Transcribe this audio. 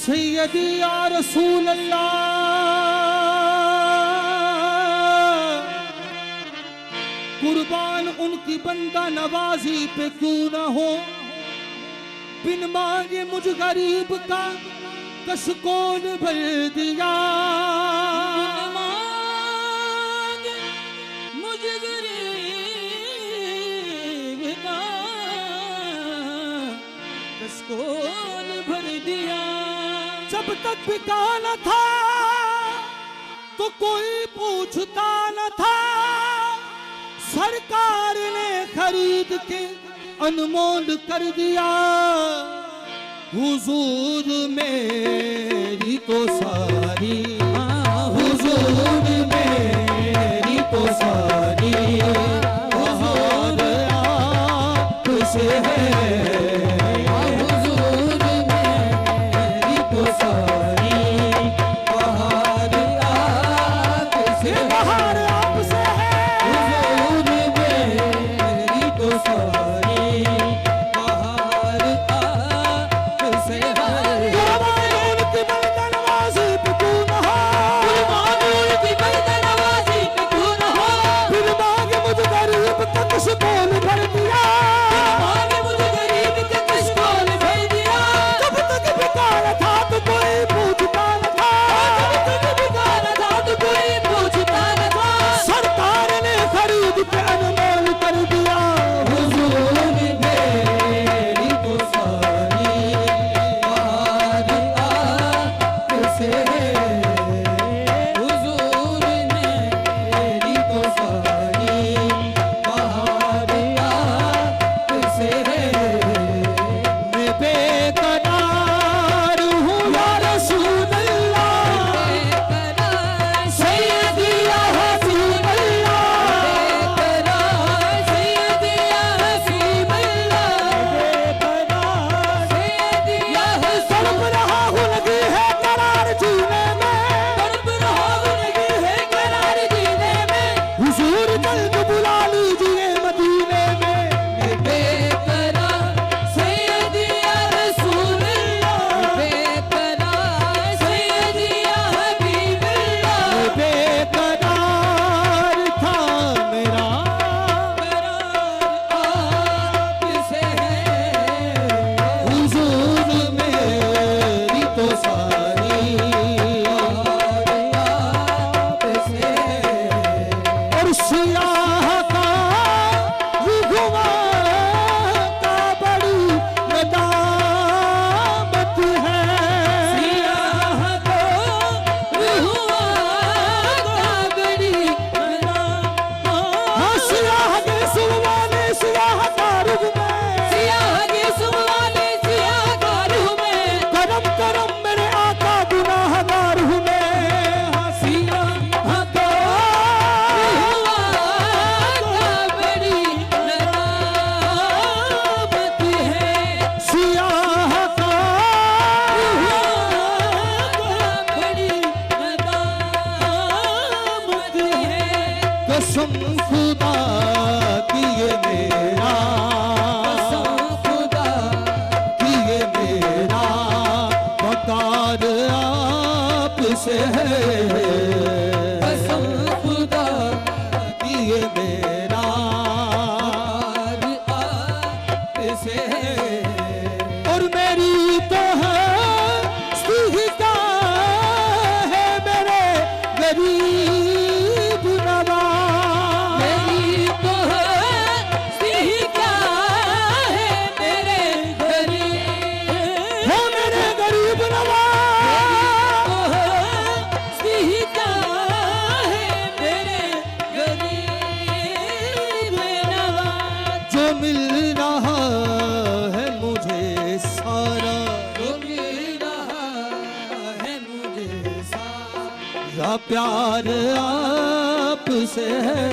सैयदी या रसूल अल्लाह, कुर्बान उनकी बंदा नवाजी पे क्यों न हो। बिन मांगे मुझ गरीब का कश कौन भर दिया। मुझ गरीब का कश कौन भर दिया। जब तक बिका न था तो कोई पूछता न था, सरकार ने खरीद के अनमोल कर दिया। हुजूर मेरी तो सारी, हुजूर मेरी तो सारी बहार आपसे है। कसम खुदा की ये मेरा, कसम खुदा की ये मेरा वकार आपसे है। कसम खुदा की ये मेरा वकार आपसे है। और मेरी तो है सीखा है मेरे गरीब नवा। मेरी तो है सीखा है मेरे गरीब, हो मेरे गरीब नवा। तो है सीखा है मेरे गरीब नवा। जो मिल रहा है मुझे सारा, जो मिल रहा है मुझे सारा, या प्यार आपसे है।